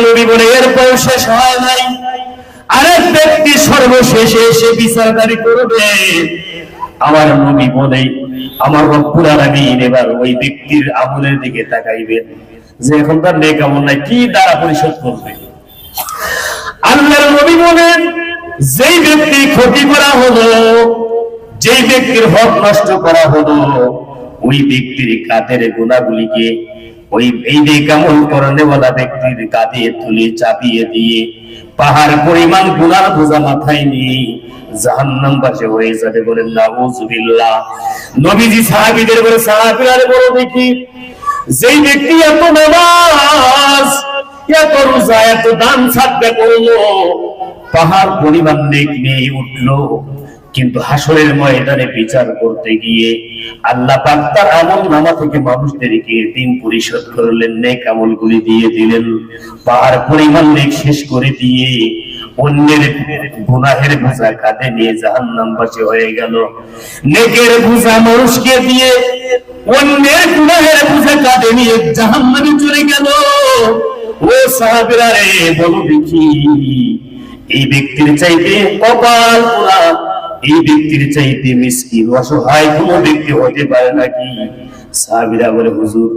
নবী বলে এরপর শেষ হয় নাই, আরেক ব্যক্তি সর্বশেষে এসে বিচারদারি করবে। আমার নবী বলে আমার রব্বুল আলামিন এবার ওই ব্যক্তির আমলের দিকে তাকাইবেন যে এখন তার নেক আমল নাই, কি দ্বারা পরিশোধ করবে। আল্লাহর নবী বলেন যেই ব্যক্তির ক্ষতি করা হলো, যেই ব্যক্তির হক নষ্ট করা হলো, ওই ব্যক্তির কাঁধের গুনাহগুলিকে ওই এই নেক আমল করানেওয়ালা ব্যক্তির কাঁধে তুলে চাপিয়ে দিয়ে পাহাড় পরিমাণ গুনার বোঝা মাথায় নিয়ে জাহান্নামবাসী হয়ে যাবে। বলেন নাউযুবিল্লাহ। নবীজি সাহাবীদের বলে, সাহাবীরা বলো দেখি, যেই ব্যক্তি এত নামাজ, এত রোজা, এত দান সাদকা করলো, পাহাড় পরিমাণ নেক নিয়ে উঠলো, কিন্তু হাসরের ময়দানে বিচার করতে গিয়ে আল্লাহ পাক তার আমল নামা থেকে মানুষদেরকে ঋণ পরিশোধ করলেন, নেক আমলগুলি দিয়ে দিলেন। পাহাড় পরিমাণ নেক শেষ করে দিয়ে অন্যের গুনাহের বোঝা কাঁধে নিয়ে জাহান্নামবাসী হয়ে গেল। নেকের বোঝা মানুষকে দিয়ে অন্যের গুনাহের বোঝা কাঁধে নিয়ে জাহান্নামে চলে গেল। ও সাহাবীরা রে, বলো দেখি, এই ব্যক্তির চাইতে কপাল পোড়া, এই ব্যক্তির চাইতে মিসকিন অসহায় কোন ব্যক্তি হতে পারে নাকি? সাহাবীরা বলে, হুজুর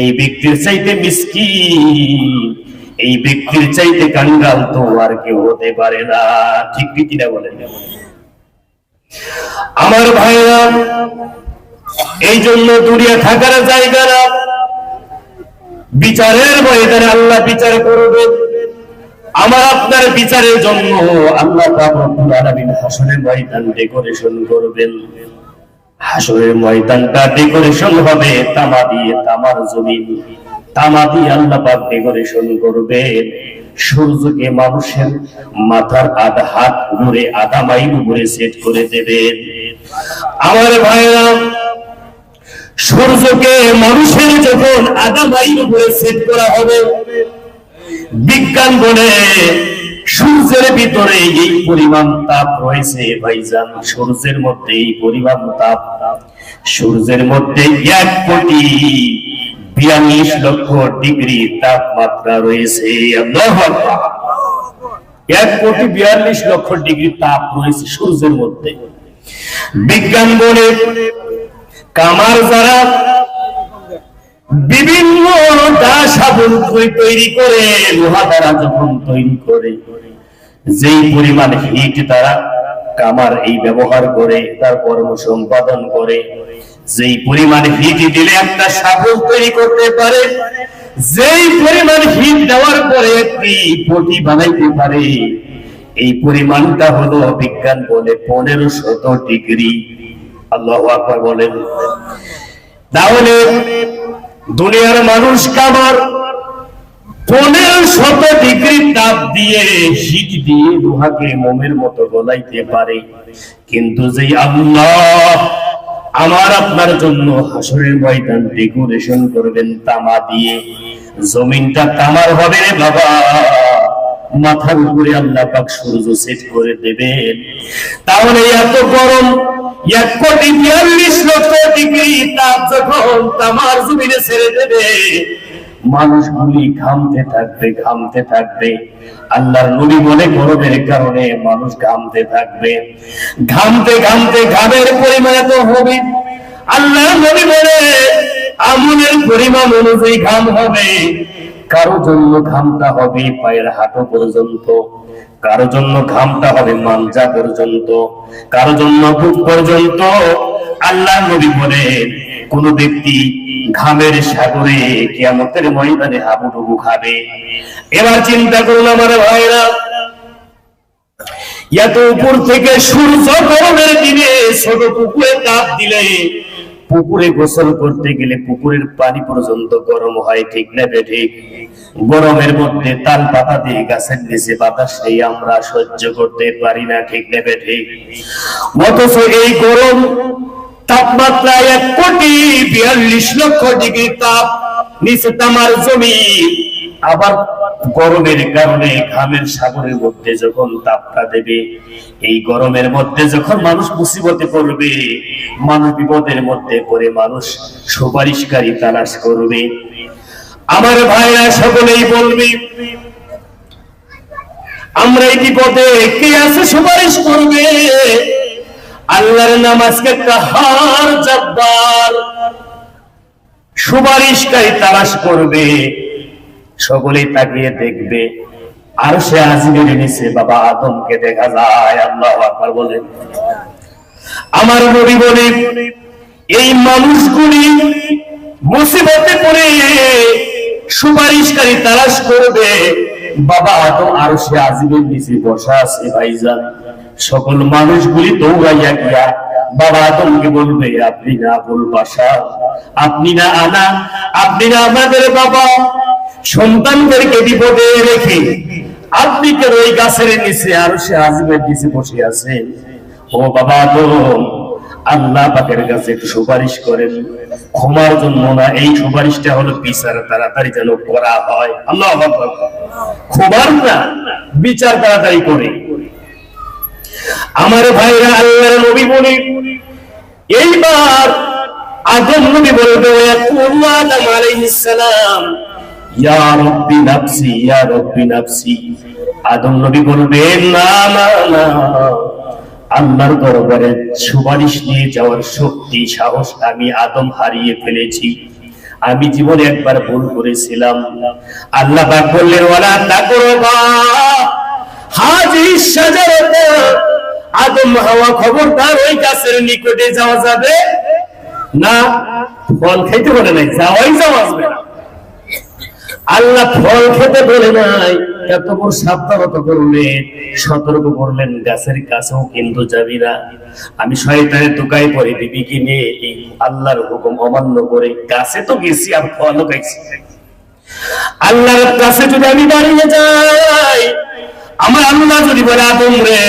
এই ব্যক্তির চাইতে মিসকিন, এই ব্যক্তির চাইতে কাঙ্গাল তো আর কেউ হতে পারে না। ঠিক কিনা বলেন আমার ভাইরা? এই জন্য দুনিয়া থাকার জায়গা না, বিচারের ময়দানে আল্লাহ বিচার করবে। আমার আপনার বিচারের জন্য আল্লাহ পাক রব্বুল আলামিন হাসরের ময়দান ডেকোরেশন করবেন। হাসরের ময়দানটা ডেকোরেশন হবে তামা দিয়ে, তামার জমিন, তামা দিয়ে আল্লাহ পাক ডেকোরেশন করবেন। সূর্যকে মানুষের মাথার আধা হাত উপরে আধা মাইল উপরে সেট করে দেবেন। আমার ভাইরা, সূর্যকে মানুষের যখন আধা মাইল উপরে সেট করা হবে, বিজ্ঞান বলে সূর্যের ভিতরে এই পরিমাণ তাপ রয়েছে ভাইজান, সূর্যের মধ্যে এই পরিমাণ তাপ, সূর্যের মধ্যে 1,42,00,000 তাপমাত্রা রয়েছে। আল্লাহু আকবার। 1,42,00,000 ডিগ্রি তাপ রয়েছে সূর্যের মধ্যে। বিজ্ঞান বলে কামার যারা বিভিন্ন সাবুন তৈরি করে, লোহা দ্বারা যখন তৈরি করে, যেই পরিমাণ হিট তারা কামার এই ব্যবহার করে তার কর্ম সম্পাদন করে, যেই পরিমাণ হিট দিলে একটা সাবুন তৈরি করতে পারে, যেই পরিমাণ হিট দেওয়ার পরে একটি পটি বানাইতে পারে, এই পরিমাণটা হলো বিজ্ঞান বলে 1500 ডিগ্রি। আল্লাহু আকবার বলেন। তাহলে দুনিয়ার মানুষ কামার 1500 ডিগ্রি তাপ দিয়ে, হিট দিয়ে লোহাকে মোমের মতো গলাইতে পারে, কিন্তু যে আল্লাহ আমার আপনার জন্য হাসরের ময়দান ডেকোরেশন করবেন তামা দিয়ে, জমিনটা তামার হবে রে বাবা, মাথার উপরে আল্লাহ পাক সূর্য সেট করে দেবেন। তাহলে এত গরম 1,42,00,000 ডিগ্রি তাপ যখন তামার জমিনে ছেড়ে দেবে, মানুষগুলি ঘামতে থাকবে, ঘামতে থাকবে। আল্লাহর নবী বলে গরমের কারণে মানুষ ঘামতে থাকবে, ঘামতে ঘামতে ঘামের পরিমাণ এত হবে, আল্লাহর নবী বলে আমলের পরিমাণ অনুযায়ী ঘাম হবে। কারো জন্য ঘামটা হবে পায়ের হাঁটু পর্যন্ত, কারো জন্য ঘামটা হবে মাঞ্জা পর্যন্ত, কারো জন্য বুক পর্যন্ত। আল্লাহর নবী বলে কোন ব্যক্তি ঘামের সাগরে কিয়ামতের ময়দানে হাবুডুবু খাবে। এবার চিন্তা করুন আমার ভাইরা, এত উপর থেকে সূর্য গরমের দিনে ছোট পুকুরে তাপ দিলে, পুকুরে গোসল করতে গেলে পুকুরের পানি পর্যন্ত গরম হয়, ঠিক না ঠিক? গরমের মধ্যে তাল পাতা দিয়ে গাছের নিচে বাতাস নেই, আমরা সহ্য করতে পারি না, ঠিক না ঠিক? অথচ এই গরম তাপমাত্রা 1,42,00,000 ডিগ্রি তাপ, নিচে তামার জমি, আবার গরমের কারণে ঘামের সাগরের মধ্যে যখন তাপটা দেবে, এই গরমের মধ্যে যখন মানুষ মুসিবতে পড়বে, মানুষ বিপদের মধ্যে পড়ে মানুষ সুপারিশকারী তালাশ করবে। আমার ভাইরা সকলেই বলবে আমরা এই বিপদে কে আছে সুপারিশ করবে? আল্লাহর নাম আজকে কাহার জব্বার, সুপারিশকারী তালাশ করবে। সকলেই তাকিয়ে দেখবে, আর সে আজিমের নিচে বাবা আদমকে দেখা যায়। আল্লাহু আকবার বলেন। আমার নবী বলে, এই মানুষগুলি মুসিবতে পড়ে সুপারিশকারী তালাশ করবে, বাবা আদম আর সে আজিমের নিচে বসা আছে। ভাইজান, সকল মানুষগুলি দৌড়াইয়া গিয়া বাবা আদমকে বলবে, আপনি না আবুল বাশার, আপনি না আনা, আপনি না আমাদের বাবা, সন্তানদেরকে বিপদে রেখে আপনি কেন ওই গাছের নিচে আর সে আজিমের নিচে বসে আছেন? ও বাবা আদম, আল্লাহ পাকের কাছে একটু সুপারিশ করেন, ক্ষমার জন্য না। এই সুপারিশটা হলো বিচার তাড়াতাড়ি যেন করা হয়। আল্লাহু আকবার। ক্ষমার না, বিচার তাড়াতাড়ি করে। আমার ভাইরা, আল্লাহর নবী বলে, এইবার আদম নবী বলবে, আদম আলাইহিস সালাম, ইয়া রব্বি নাফসি, ইয়া রব্বি নাফসি। আদম নবী বলবে, না না না, আল্লাহর দরবারে সুপারিশ নিয়ে যাওয়ার শক্তি সাহস আমি আদম হারিয়ে ফেলেছি। আমি জীবনে একবার ভুল করেছিলাম। আল্লাহ পাক বললেন, ওয়ালা তাকরাবা হাযিহিস শাজারাতা, আদম হাওয়া খবরদার ওই গাছের নিকটে যাওয়া যাবে না। ফল খাইতে বলে নাই, যাওয়াই যাবে না। আল্লাহ ফল খেতে বলে নাই, এত বড় সাবধানতা করলেন, সতর্ক করলেন, গাছের কাছেও কিন্তু যাবি না। আমি শয়তানের দোকায় পড়ে বিবিকে নিয়ে এই আল্লাহর হুকুম অমান্য করে গাছে তো গেছি, আর ফলও খাইছি। আল্লাহর কাছে যদি আমি দাঁড়িয়ে যাই, আমার আল্লাহ যদি বলে, আদম রে,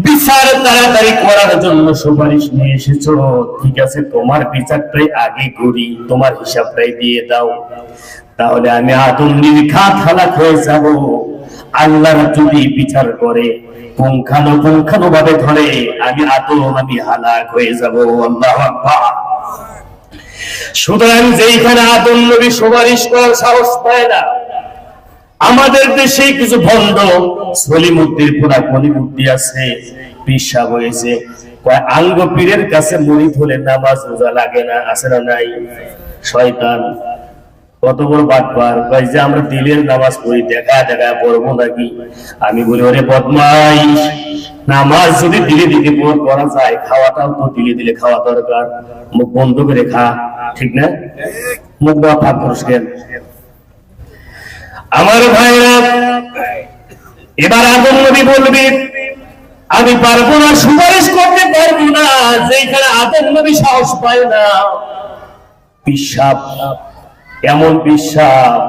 বিচার তাড়াতাড়ি করার জন্য সুপারিশ নিয়ে এসেছো, ঠিক আছে, তোমার বিচারটাই আগে করি, তোমার হিসাবটাই দিয়ে দাও। তাহলে আমি আদম নির্ঘাত হালাক হয়ে যাব। আল্লাহ যদি বিচার করে পুঙ্খানুপুঙ্খানু ভাবে ধরে, আমি আদম আমি হালাক হয়ে যাব। আল্লাহু আকবার। সুতরাং যেইখানে আদম নবী সুপারিশ করার সাহস পায় না, আমাদের দেশে কিছু ভণ্ড সলিমুদ্দির পুরা কলিমুদ্দি আছে, পিসাব হয়েছে, আঙ্গ পীরের কাছে মুড়ি ধরে নামাজ রোজা লাগে না, আছে না নাই? শয়তান কত বড় বাটপার, যে আমরা দিলের নামাজ পড়ি, দেখা দেখা পড়বো নাকি? আমি বলি, ওরে বদমাইশ, নামাজ যদি দিলে দিতে পড়া যায়, খাওয়াটাও তো দিলে দিলে খাওয়া দরকার। মুখ বন্ধ করে খা, ঠিক না? মুখ বা ফাঁক করস কেন? আমার ভাইরা, এবার আদম নবী বলবে, আমি পারবো না, সুপারিশ করতে পারবো না। যেখানে আদম নবী সাহস পায় না, পিসাব, এমন পিসাব,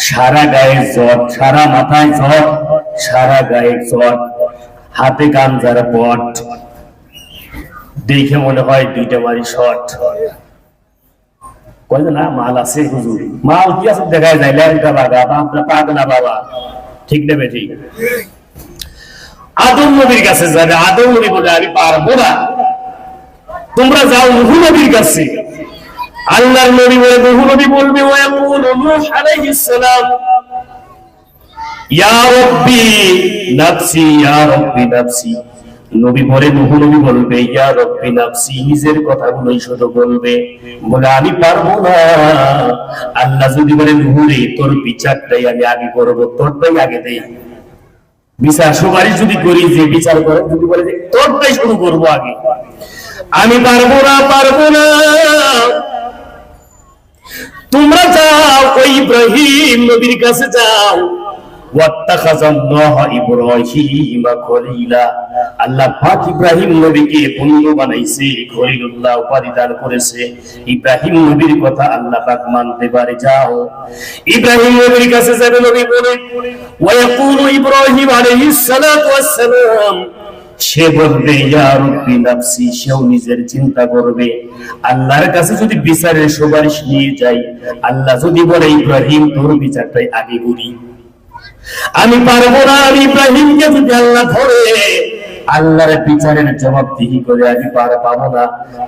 সারা গায়ে জ্বর, সারা মাথায় জ্বর, সারা গায়ে জ্বর, হাতে গাঞ্জার পট, দেখে মনে হয় দুইটা বাড়ি শট। না মাল আছে হুজুর, মাল কি আছে দেখা যায়, ল্যাংটা লাগা, পাগলা বাবা, ঠিক নেবে ঠিক। আদম নবীর কাছে যাবে, আদম নবী বলে, আমি পারবো না, তোমরা যাও নূহ নবীর কাছে। আল্লাহর নবী বলে, নূহ নবী বলবে, ওয়া ইয়াকুলু নূহ আলাইহিস সালাম, ইয়া রাব্বি নাফসি, ইয়া রাব্বি নাফসি। নবী বলে, নূহ নবী বলবে, ইয়া রাব্বি নাফসি, নিজের কথাগুলোই শুধু বলবে, বলে আমি পারবো না। আল্লাহ যদি বলে, নূহ রে, তোর বিচারটাই আমি আগে করবো, তোরটাই আগে দেই। বিচার সুপারিশ যদি করি, যে বিচার করে যদি বলে যে তোরটাই শুরু করবো আগে, আমি পারবো না, পারবো না। তোমরা যাও ওই ইব্রাহিম নবীর কাছে যাও। ওয়াত্তাখাযাল্লাহু ইব্রাহিমা খলিলা, আল্লাহ পাক ইব্রাহিম নবীকে বন্ধু বানাইছে, খলিলুল্লাহ উপাধি দান করেছে। ইব্রাহিম নবীর কথা আল্লাহ পাক মানতে পারে, যাও ইব্রাহিম নবীর কাছে যাবে। নবী বলে, ওয়া ইয়াকুলু ইব্রাহিম আলাইহিস সালাতু ওয়াস সালাম, সে বলবে, ইয়া রাব্বি নাফসি, সেও নিজের চিন্তা করবে। আল্লাহর কাছে যদি বিচারের সুপারিশ নিয়ে যাই, আল্লাহ যদি বলে, ইব্রাহিম তোর বিচারটাই আগে করি, আমি পারবো না। আমি ইব্রাহিমকে যদি আল্লাহ ধরে আল্লাহর বিচারের জবাবদিহি করে আমি পাবো না।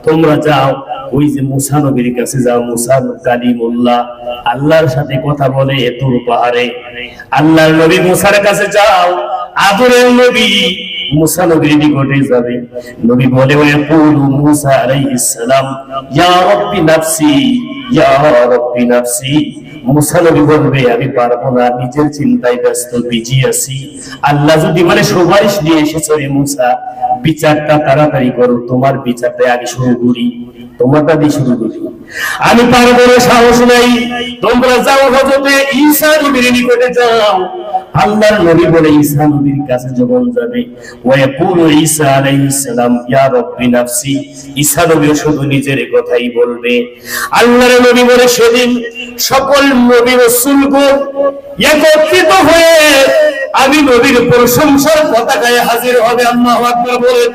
তোমরা যাও ওই যে মুসা নবীর কাছে যাও, মুসা কালিমুল্লাহ, আল্লাহর সাথে কথা বলে তুর পাহাড়ে। আল্লাহর নবী মুসার কাছে যাও, আদরের নবী মুসা নবীর নিকটে যাবে। নবী বলে ওয়াকুলু মুসা আলাইহিস সালাম ইয়া রাব্বি নাফসি ইয়া রাব্বি নাফসি। মুসা নবী বলবে আমি পারবো না, নিজের চিন্তায় ব্যস্ত, বিজি আছি। আল্লাহ যদি বলে সুপারিশ নিয়ে এসেছো রে মুসা, বিচারটা তাড়াতাড়ি করো, তোমার বিচারটা আগে শুরু করি, তোমারটা দিয়ে শুরু করি, আমি পারবো না, সাহস নাই। তোমরা যাও হযরতে ঈসা নবীর নিকটে যাও। আল্লাহর নবী বলে ঈসা নবীর কাছে যখন যাবে ওয়াকুলু ঈসা আলাইহিস সালাম ইয়া রাব্বি নাফসি, ঈসা নবী শুধু নিজের কথাই বলবে। আল্লাহর নবী বলে সেদিন সকল নবী রাসূলগণ একত্রিত হয়ে আমি নবীর প্রশংসার পতাকায় হাজির হবে। আল্লাহু আকবার বলেন।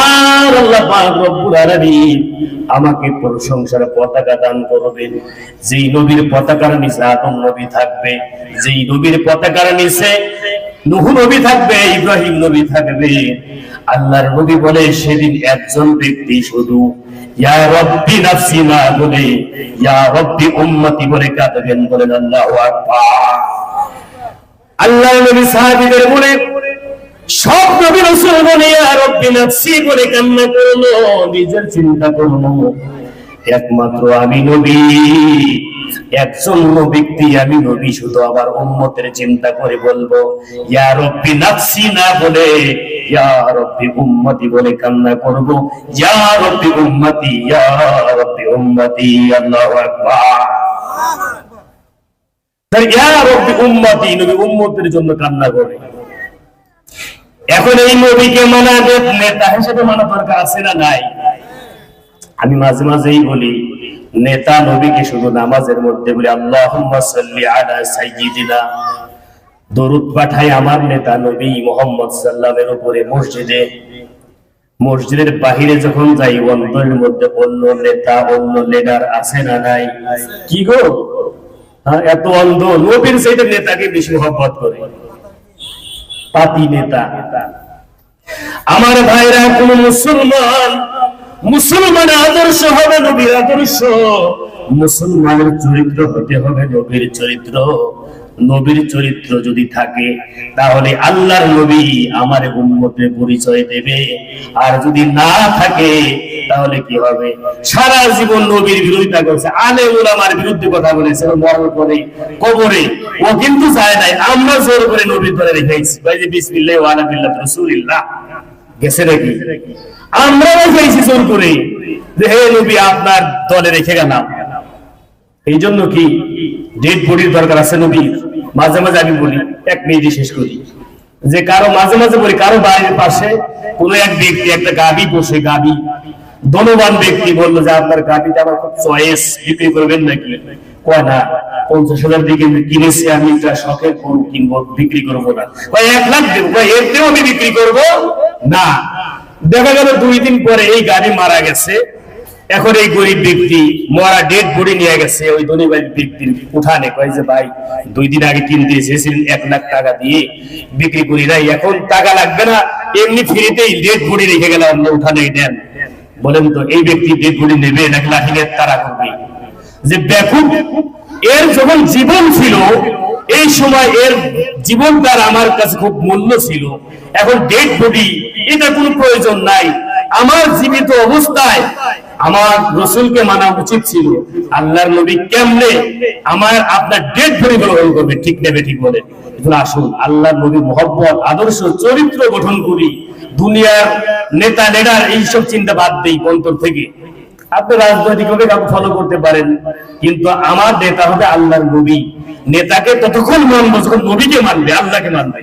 আর আল্লাহ পাক রব্বুল আলামিন আমাকে প্রশংসার পতাকা দান করবেন। যেই নবীর পতাকার নিচে আদম নবী থাকবে, যেই নবীর পতাকার নিচে নূহ নবী থাকবে, ইব্রাহিম নবী থাকবে। আল্লাহর নবী বলে সেদিন একজন ব্যক্তি শুধু ইয়া রাব্বি নাফসি না বলে ইয়া রাব্বি উম্মতি বলে কাঁদবেন। বলেন আল্লাহু আকবার। আল্লাহর নবী সাহাবীদের বলে সব নবী রাসূলগণ ইয়া রাব্বি নাফসি বলে কান্না করলো, নিজের চিন্তা করলো। একমাত্র আমি নবী, একজন ব্যক্তি আমি নবী শুধু আমার উম্মতের চিন্তা করে বলবো ইয়া রাব্বি নাফসি না বলে ইয়া রাব্বি উম্মতি বলে কান্না করব। ইয়া রাব্বি উম্মতি ইয়া রাব্বি উম্মতি। আল্লাহু আকবার। তাই ইয়া রাব্বি উম্মতি নবী উম্মতের জন্য কান্না করে। এখন এই নবীকে মানা নেতা হিসেবে মানা দরকার আছে না নাই? আমি মাঝে মাঝেই বলি নেতা নবীকে শুধু নামাজের মধ্যে বলি আল্লাহুম্মা সাল্লি আলা সাইয়্যিদিনা, দরুদ পাঠাই আমার নেতা নবী মুহাম্মদ সাল্লাল্লাহু আলাইহি উপরে। মসজিদের বাহিরে যখন যাই অন্তরের মধ্যে অন্য নেতা অন্য লিডার আছে না নাই? কি গো এত অন্ধ, নবীর চাইতে নেতাকে বেশি মহব্বত করে, পাপী নেতা। আমার ভাইরা, কোন মুসলমান আদর্শ হবে নবীর আদর্শ, মুসলমানের চরিত্র হতে হবে নবীর চরিত্র। নবীর চরিত্র যদি থাকে তাহলে আল্লাহর নবী আমার উম্মতের পরিচয় দেবে, আর যদি না থাকে তাহলে কি হবে? সারা জীবন নবীর বিরোধিতা করেছে, আলেম উলামার বিরুদ্ধে কথা বলেছে, মরণ করে কবরে ও কিন্তু যায় নাই। আমরা জোর করে নবীর ধরে রেখেছি, ভাই যে বিসমিল্লাহ ওয়া আলা মিল্লাতি রাসূলিল্লাহ গেছে নাকি? আমরা রেখেছি জোর করে যে হে নবী আপনার দলে রেখে গেলাম। এই জন্য কি ডেড বডির দরকার আছে নবীর? মাঝে মাঝে আমি বলি, এক মিনিটে শেষ করি, যে কারো মাঝে মাঝে বলি কারো বাড়ির পাশে কোন এক ব্যক্তি একটা গাবি বসে, গাবি ধনবান ব্যক্তি বললো যে আপনার গাবিটা আমার খুব চয়েস, বিক্রি করবেন নাকি? কয় না, 50,000 দিয়ে কিনেছি আমি, এটা শখের গরু কিনবো, বিক্রি করবো না। 1 লাখ দেবো, এর চেয়েও আমি বিক্রি করবো না। দেখা গেল 2 দিন পরে এই গাড়ি মারা গেছে। এখন এই গরিব ব্যক্তি মরা ডেড বডি নিয়ে গেছে ওই ধনী ব্যক্তির উঠানে, কয় যে ভাই 2 দিন আগে কিনতে এসেছিলেন 1 লাখ টাকা দিয়ে, বিক্রি করি নাই, এখন টাকা লাগবে না, এমনি ফ্রিতেই ডেড বডি রেখে গেলাম, উঠানে দেন। বলেন তো এই ব্যক্তি ডেড বডি নেবে নাকি লাঠি নিয়ে তাড়া করবে? যে বেকুব, এর যখন জীবন ছিল এই সময় এর জীবনটার আমার কাছে খুব মূল্য ছিল, এখন ডেড বডি এটা কোনো প্রয়োজন নাই। আমার জীবিত অবস্থায় আমার রাসূলকে মানা উচিত ছিল। আল্লাহর নবী কেমনে আমার আপনার ডেড বডি গ্রহণ করবে? ঠিক নেবে, ঠিক বলে। এজন্য আসুন আল্লাহর নবীর মহব্বত, আদর্শ, চরিত্র গঠন করি। দুনিয়ার নেতা লিডার এইসব চিন্তা বাদ দেই অন্তর থেকে। আপনি রাজনৈতিকভাবে কাউকে ফলো করতে পারেন, কিন্তু আমার নেতা হবে আল্লাহর নবী। নেতাকে ততক্ষণ মানবো যখন নবীকে মানবে, আল্লাহকে মানবে।